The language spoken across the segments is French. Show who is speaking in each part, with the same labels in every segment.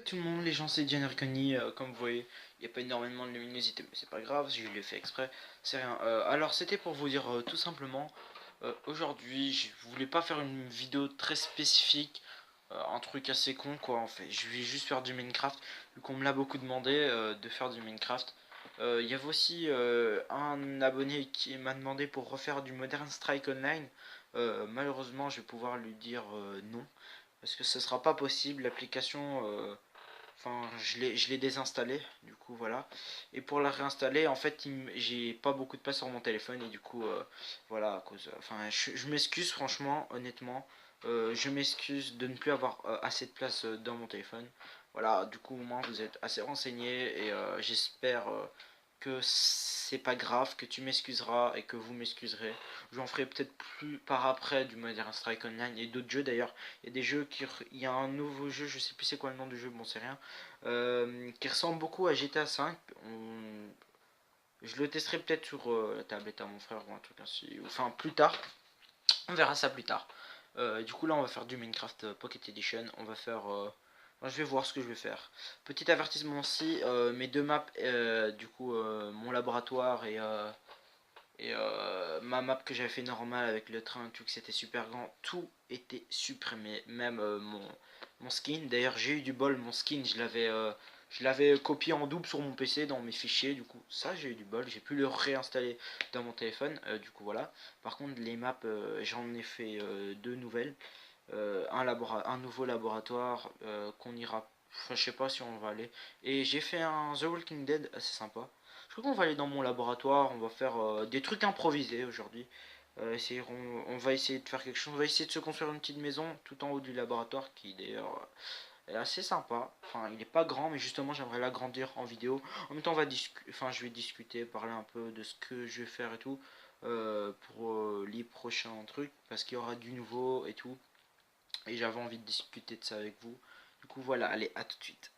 Speaker 1: Tout le monde, les gens, c'est Diane Arcani, comme vous voyez, il n'y a pas énormément de luminosité, mais c'est pas grave, je l'ai fait exprès, c'est rien. Alors c'était pour vous dire tout simplement, aujourd'hui je voulais pas faire une vidéo très spécifique, un truc assez con quoi en fait, je vais juste faire du Minecraft, vu qu'on me l'a beaucoup demandé de faire du Minecraft. Il y avait aussi un abonné qui m'a demandé pour refaire du Modern Strike Online, malheureusement je vais pouvoir lui dire non, parce que ce sera pas possible, l'application... Enfin, je l'ai désinstallé, du coup, voilà. Et pour la réinstaller, en fait, j'ai pas beaucoup de place sur mon téléphone. Et du coup, voilà, à cause... Enfin, je m'excuse, franchement, honnêtement. Je m'excuse de ne plus avoir assez de place dans mon téléphone. Voilà, du coup, au moins, vous êtes assez renseigné. Et j'espère que c'est pas grave, que tu m'excuseras et que vous m'excuserez. J'en ferai peut-être plus par après du Modern Strike Online et d'autres jeux d'ailleurs. Il y a des jeux il y a un nouveau jeu, je sais plus c'est quoi le nom du jeu, bon c'est rien, qui ressemble beaucoup à GTA 5. Je le testerai peut-être sur la tablette à mon frère ou un truc ainsi, enfin plus tard. On verra ça plus tard. Du coup là on va faire du Minecraft Pocket Edition. On va faire je vais voir ce que je vais faire. Petit avertissement aussi, mes deux maps, du coup mon laboratoire et ma map que j'avais fait normale avec le train, tout que c'était super grand, tout était supprimé, même mon skin. D'ailleurs j'ai eu du bol, mon skin je l'avais copié en double sur mon PC dans mes fichiers, du coup ça j'ai eu du bol, j'ai pu le réinstaller dans mon téléphone, du coup voilà. Par contre les maps, j'en ai fait deux nouvelles, un nouveau laboratoire qu'on ira, enfin, je sais pas si on va aller, et j'ai fait un The Walking Dead assez sympa. Je crois qu'on va aller dans mon laboratoire, on va faire des trucs improvisés aujourd'hui. On va essayer de faire quelque chose, on va essayer de se construire une petite maison tout en haut du laboratoire qui d'ailleurs est assez sympa. Enfin, il est pas grand, mais justement j'aimerais l'agrandir en vidéo. En même temps, je vais discuter, parler un peu de ce que je vais faire et tout pour les prochains trucs parce qu'il y aura du nouveau et tout. Et j'avais envie de discuter de ça avec vous. Du coup, voilà, allez, à tout de suite.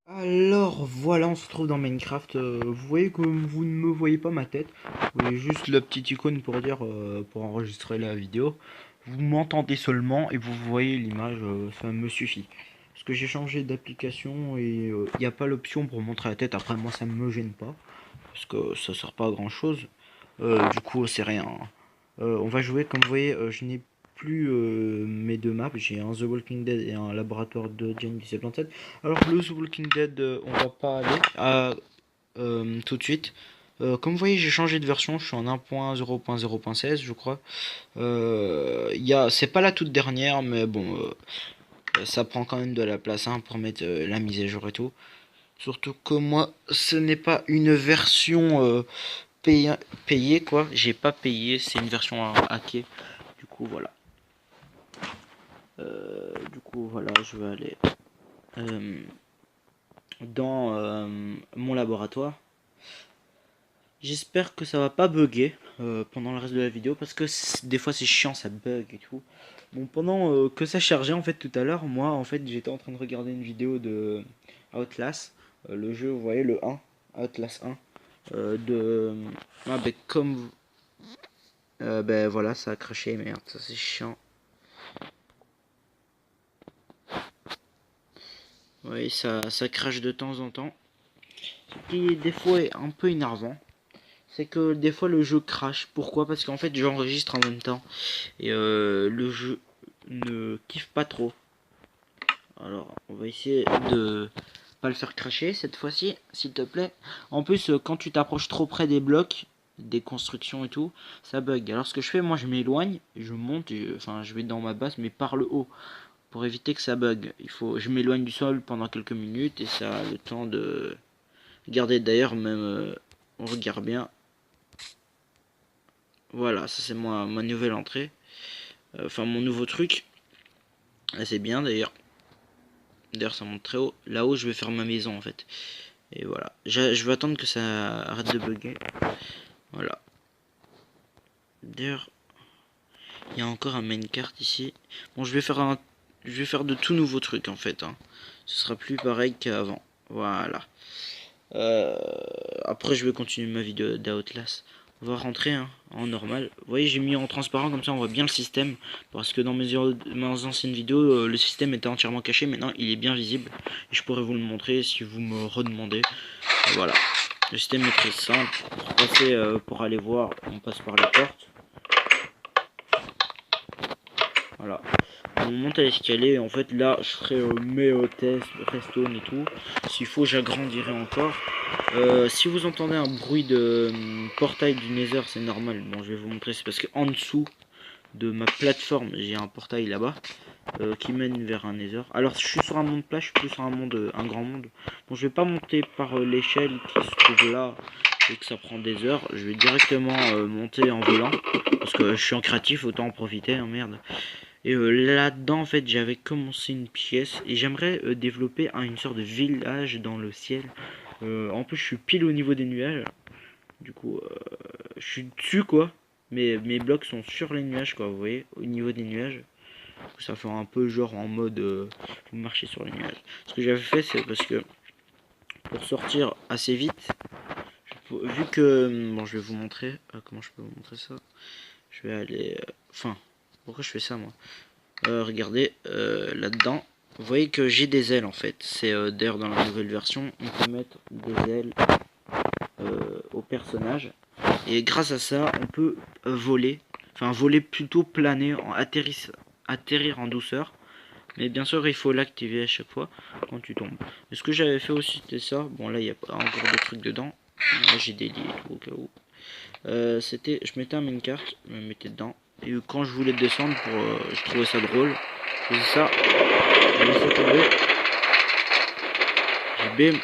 Speaker 1: Alors voilà, on se retrouve dans Minecraft. Vous voyez que vous ne me voyez pas ma tête. Vous voyez juste la petite icône pour dire pour enregistrer la vidéo. Vous m'entendez seulement et vous voyez l'image, ça me suffit. Parce que j'ai changé d'application et il n'y a pas l'option pour montrer la tête. Après moi ça me gêne pas. Parce que ça sert pas à grand chose. Du coup c'est rien. On va jouer, comme vous voyez, je n'ai plus mes deux maps, j'ai un The Walking Dead et un laboratoire de Gen 1727. Alors le The Walking Dead, on va pas aller tout de suite. Comme vous voyez, j'ai changé de version, je suis en 1.0.0.16 je crois. C'est pas la toute dernière, mais bon, ça prend quand même de la place hein, pour mettre la mise à jour et tout. Surtout que moi, ce n'est pas une version payée quoi, j'ai pas payé, c'est une version hackée. Du coup voilà. Voilà, je vais aller dans mon laboratoire. J'espère que ça va pas bugger pendant le reste de la vidéo parce que des fois c'est chiant, ça bug et tout. Bon, pendant que ça chargeait en fait tout à l'heure, moi en fait j'étais en train de regarder une vidéo de Outlast, le jeu, vous voyez le 1, Outlast 1, comme ben voilà, ça a craché, merde, ça c'est chiant. Oui, ça crache de temps en temps. Ce qui des fois est un peu énervant, c'est que des fois le jeu crache. Pourquoi? Parce qu'en fait j'enregistre en même temps et le jeu ne kiffe pas trop. Alors on va essayer de pas le faire cracher cette fois-ci, s'il te plaît. En plus quand tu t'approches trop près des blocs, des constructions et tout, ça bug. Alors ce que je fais, moi je m'éloigne, je monte, enfin je vais dans ma base mais par le haut. Pour éviter que ça bug, je m'éloigne du sol pendant quelques minutes et ça a le temps de garder. D'ailleurs même on regarde bien. Voilà, ça c'est ma nouvelle entrée. Enfin, mon nouveau truc. Là, c'est bien d'ailleurs. D'ailleurs, ça monte très haut. Là-haut, je vais faire ma maison en fait. Et voilà. Je vais attendre que ça arrête de bugger. Voilà. D'ailleurs, il y a encore un main cart ici. Bon, je vais faire de tout nouveaux trucs en fait. Hein. Ce sera plus pareil qu'avant. Voilà. Après, je vais continuer ma vidéo d'Outlast. On va rentrer hein, en normal. Vous voyez, j'ai mis en transparent comme ça, on voit bien le système. Parce que dans mes anciennes vidéos, le système était entièrement caché. Maintenant, il est bien visible. Et je pourrais vous le montrer si vous me redemandez. Voilà. Le système est très simple. Pour passer, pour aller voir, on passe par les portes. Voilà. On monte à l'escalier. En fait, là, je ferai mes tests, redstone et tout. S'il faut, j'agrandirai encore. Si vous entendez un bruit de portail du Nether, c'est normal. Bon, je vais vous montrer. C'est parce qu'en dessous de ma plateforme, j'ai un portail là-bas qui mène vers un Nether. Alors, je suis sur un monde plat, je suis plus sur un grand monde. Bon, je vais pas monter par l'échelle qui se trouve là et que ça prend des heures. Je vais directement monter en volant parce que je suis en créatif, autant en profiter. Hein, merde. Et là-dedans, en fait, j'avais commencé une pièce et j'aimerais développer une sorte de village dans le ciel. En plus, je suis pile au niveau des nuages. Du coup, je suis dessus, quoi. Mes blocs sont sur les nuages, quoi. Vous voyez, au niveau des nuages. Ça fait un peu genre en mode vous marchez sur les nuages. Ce que j'avais fait, c'est parce que pour sortir assez vite, vu que bon, je vais vous montrer comment je peux vous montrer ça. Je vais aller, enfin, pourquoi je fais ça moi? Regardez là-dedans. Vous voyez que j'ai des ailes en fait. C'est d'ailleurs dans la nouvelle version, on peut mettre des ailes au personnage. Et grâce à ça, on peut voler. Enfin, voler plutôt planer, atterrir en douceur. Mais bien sûr, il faut l'activer à chaque fois quand tu tombes. Et ce que j'avais fait aussi, c'était ça. Bon, là, il n'y a pas encore de trucs dedans. Là, j'ai des lits et tout au cas où. C'était, je mettais un minecart, je me mettais dedans. Et quand je voulais descendre, je trouvais ça drôle. Je faisais ça. Je laissais tomber. J'ai bim.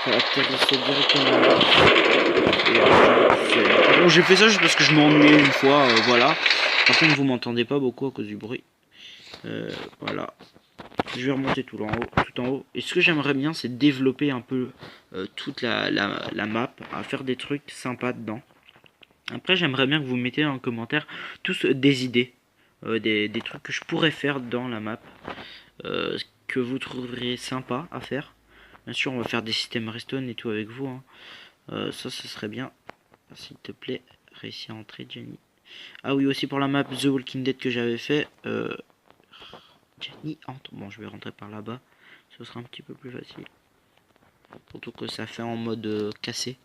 Speaker 1: Ça atterrissait directement là. Bon, j'ai fait ça juste parce que je m'ennuyais une fois, voilà. Par contre, vous m'entendez pas beaucoup à cause du bruit. Voilà. Je vais remonter tout en haut. Et ce que j'aimerais bien, c'est développer un peu toute la map, à faire des trucs sympas dedans. Après, j'aimerais bien que vous mettiez en commentaire tous des idées, des trucs que je pourrais faire dans la map, que vous trouveriez sympa à faire. Bien sûr, on va faire des systèmes redstone et tout avec vous. Hein. Ça serait bien. S'il te plaît, réussis à entrer, Jenny. Ah oui, aussi pour la map The Walking Dead que j'avais fait. Jenny entre. Bon, je vais rentrer par là-bas. Ce sera un petit peu plus facile. Surtout que ça fait en mode cassé.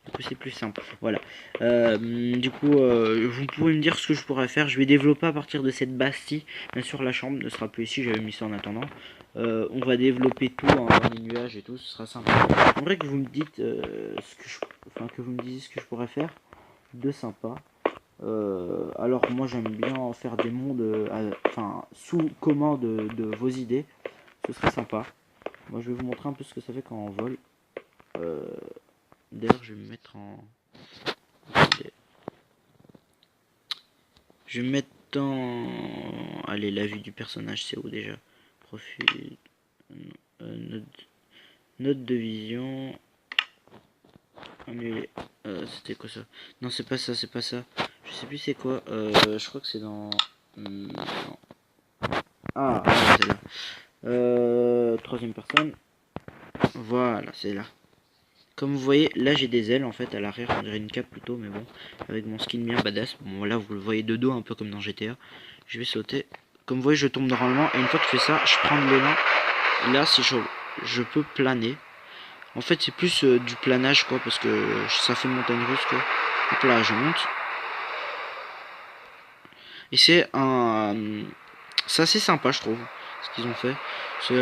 Speaker 1: Du coup, c'est plus simple. Voilà. Du coup, vous pouvez me dire ce que je pourrais faire. Je vais développer à partir de cette bastille. Bien sûr, la chambre ne sera plus ici. J'avais mis ça en attendant. On va développer tout dans les nuages et tout. Ce sera sympa. J'aimerais que vous me dites que vous me disiez ce que je pourrais faire de sympa. Alors moi j'aime bien faire des mondes sous commande de vos idées, ce serait sympa. Moi je vais vous montrer un peu ce que ça fait quand on vole. D'ailleurs je vais me mettre en allez, la vue du personnage c'est où déjà? Profil, note de vision annulé. C'était quoi ça? Non, c'est pas ça, c'est pas ça. Je sais plus c'est quoi. Je crois que c'est dans. Non. Ah, c'est là. Troisième personne. Voilà, c'est là. Comme vous voyez, là j'ai des ailes en fait à l'arrière, on dirait une cape plutôt, mais bon, avec mon skin bien badass. Bon, là vous le voyez de dos, un peu comme dans GTA. Je vais sauter. Comme vous voyez, je tombe normalement, et une fois que je fais ça, je prends de l'élan. Et là, si je peux planer. En fait, c'est plus du planage, quoi, parce que ça fait montagne russe, quoi. Donc là, je monte. Et c'est assez sympa, je trouve, ce qu'ils ont fait.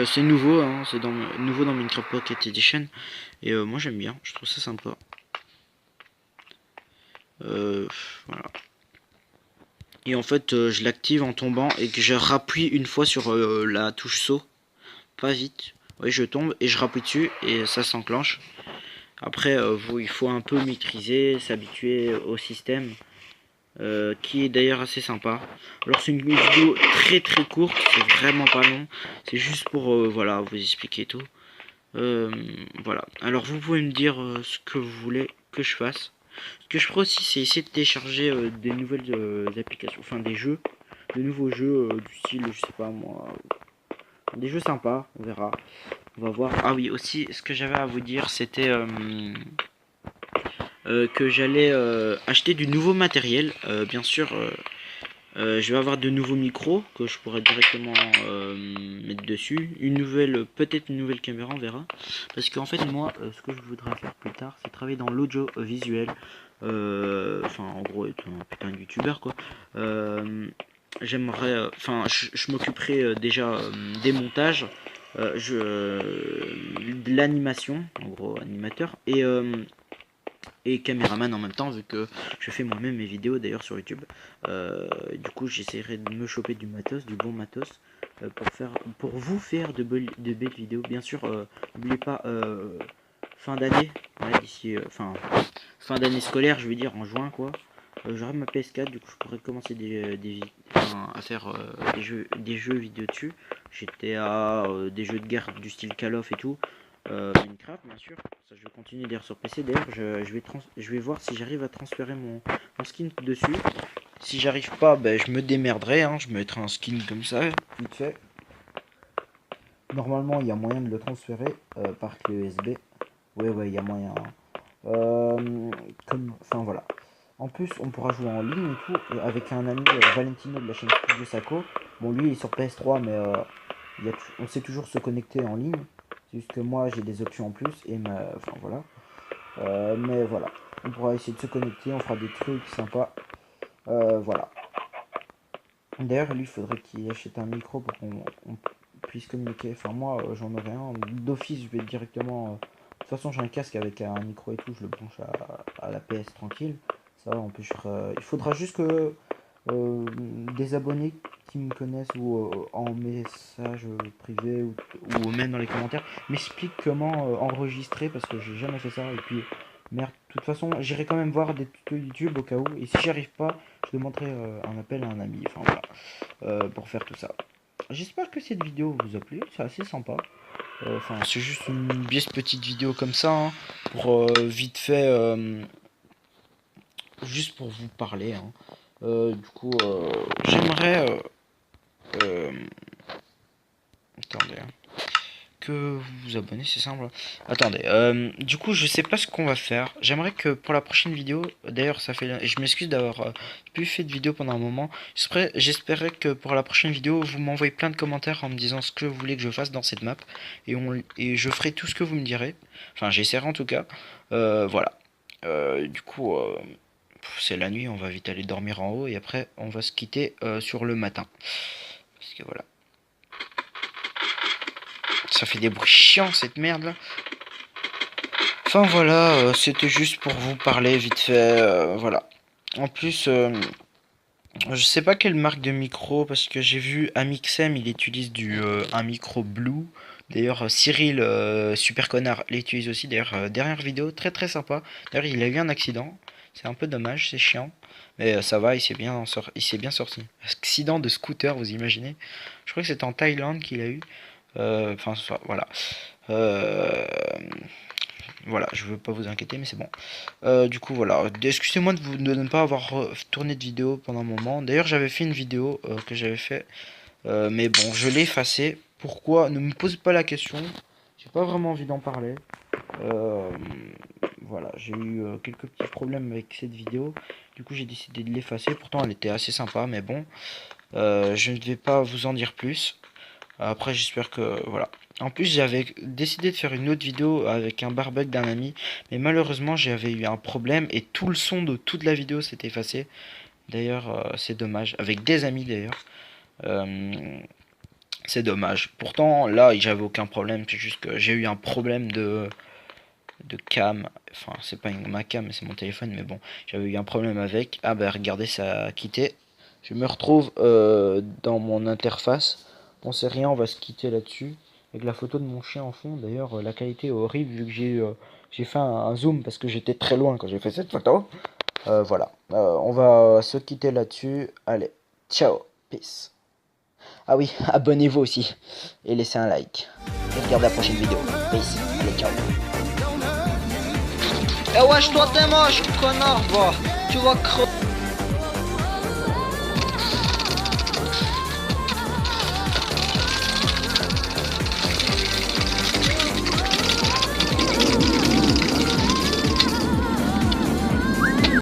Speaker 1: C'est nouveau, hein, c'est nouveau dans Minecraft Pocket Edition. Et moi, j'aime bien, je trouve ça sympa. Voilà. Et en fait, je l'active en tombant et que je rappuie une fois sur la touche saut. Pas vite. Oui, je tombe et je rappuie dessus et ça s'enclenche. Après, il faut un peu maîtriser, s'habituer au système, qui est d'ailleurs assez sympa. Alors c'est une vidéo très courte, c'est vraiment pas long, c'est juste pour voilà, vous expliquer tout. Voilà, alors vous pouvez me dire ce que vous voulez que je fasse. Ce que je ferai aussi, c'est essayer de télécharger des nouvelles applications, enfin des jeux, de nouveaux jeux du style, je sais pas moi, des jeux sympas, on verra. On va voir. Ah oui, aussi, ce que j'avais à vous dire, c'était que j'allais acheter du nouveau matériel. Bien sûr, je vais avoir de nouveaux micros que je pourrais directement mettre dessus. Une nouvelle, peut-être une nouvelle caméra, on verra. Parce qu'en fait, moi, ce que je voudrais faire plus tard, c'est travailler dans l'audiovisuel. Enfin, en gros, être un putain de youtubeur, quoi. J'aimerais, enfin, je m'occuperai déjà des montages, de l'animation, en gros, animateur, et caméraman en même temps, vu que je fais moi-même mes vidéos d'ailleurs sur YouTube. Du coup, j'essaierai de me choper du matos, du bon matos, pour vous faire de belles vidéos. Bien sûr, n'oubliez pas, fin d'année, ouais, d'ici, fin d'année scolaire, je veux dire en juin, quoi. J'aurai ma PS4, du coup je pourrais commencer à faire des jeux vidéo dessus. J'étais à des jeux de guerre du style Call of et tout. Minecraft, bien sûr. Ça, je vais continuer d'ailleurs sur PC. D'ailleurs, je vais voir si j'arrive à transférer mon skin dessus. Si j'arrive pas, ben, je me démerderai. Hein. Je me mettrai un skin comme ça, vite fait. Normalement, il y a moyen de le transférer par clé USB. Ouais, il y a moyen. Hein. Enfin voilà. En plus, on pourra jouer en ligne et tout avec un ami Valentino de la chaîne Studio Sako. Bon, lui il est sur PS3, mais on sait toujours se connecter en ligne. C'est juste que moi j'ai des options en plus enfin voilà. Mais voilà, on pourra essayer de se connecter, on fera des trucs sympas. Voilà. D'ailleurs, lui, il faudrait qu'il achète un micro pour qu'on puisse communiquer. Enfin, moi, j'en aurais un. D'office, je vais directement. De toute façon, j'ai un casque avec un micro et tout. Je le branche à la PS tranquille. Ça, en plus, il faudra juste que des abonnés qui me connaissent ou en message privé ou même dans les commentaires m'expliquent comment enregistrer parce que j'ai jamais fait ça. Et puis, merde, de toute façon, j'irai quand même voir des tutos YouTube au cas où. Et si j'y arrive pas, je demanderai un appel à un ami. Enfin voilà. Pour faire tout ça. J'espère que cette vidéo vous a plu, c'est assez sympa. Enfin, c'est juste une petite vidéo comme ça, hein, pour vite fait, juste pour vous parler. Hein. Du coup, j'aimerais... attendez. Hein. Que vous vous abonnez, c'est simple. Attendez, du coup, je sais pas ce qu'on va faire. J'aimerais que pour la prochaine vidéo, d'ailleurs, ça fait, je m'excuse d'avoir plus fait de vidéo pendant un moment. J'espérais que pour la prochaine vidéo, vous m'envoyez plein de commentaires en me disant ce que vous voulez que je fasse dans cette map, et je ferai tout ce que vous me direz. Enfin, j'essaierai en tout cas. Voilà. Du coup, c'est la nuit, on va vite aller dormir en haut et après, on va se quitter sur le matin. Parce que voilà. Ça fait des bruits chiants cette merde là. Enfin voilà, c'était juste pour vous parler vite fait, voilà. En plus, je sais pas quelle marque de micro parce que j'ai vu Amixem, il utilise un micro Blue. D'ailleurs Cyril, super connard, l'utilise aussi. D'ailleurs dernière vidéo très sympa. D'ailleurs il a eu un accident, c'est un peu dommage, c'est chiant. Mais ça va, il s'est bien sorti. Accident de scooter, vous imaginez? Je crois que c'était en Thaïlande qu'il a eu. Enfin voilà. Euh, voilà, je veux pas vous inquiéter, mais c'est bon. Du coup, voilà. Excusez-moi de ne pas avoir tourné de vidéo pendant un moment. D'ailleurs, j'avais fait une vidéo que j'avais fait, mais bon, je l'ai effacée. Pourquoi? Ne me pose pas la question. J'ai pas vraiment envie d'en parler. Euh, voilà, j'ai eu quelques petits problèmes avec cette vidéo. Du coup, j'ai décidé de l'effacer. Pourtant, elle était assez sympa, mais bon, je ne vais pas vous en dire plus. Après, j'espère que voilà. En plus, j'avais décidé de faire une autre vidéo avec un barbecue d'un ami, mais malheureusement, j'avais eu un problème et tout le son de toute la vidéo s'est effacé. D'ailleurs, c'est dommage. Avec des amis d'ailleurs. Euh, c'est dommage. Pourtant, là, j'avais aucun problème. C'est juste que j'ai eu un problème de cam. Enfin, c'est pas ma cam, mais c'est mon téléphone. Mais bon, j'avais eu un problème avec. Ah bah regardez, ça a quitté. Je me retrouve dans mon interface. On sait rien, on va se quitter là-dessus. Avec la photo de mon chien en fond. D'ailleurs, la qualité est horrible vu que j'ai fait un zoom parce que j'étais très loin quand j'ai fait cette photo. Voilà, on va se quitter là-dessus. Allez, ciao, peace. Ah oui, abonnez-vous aussi et laissez un like. Et regardez la prochaine vidéo. Peace, allez, ciao. Eh wesh, toi t'es moche, connard, va. Tu vas crever.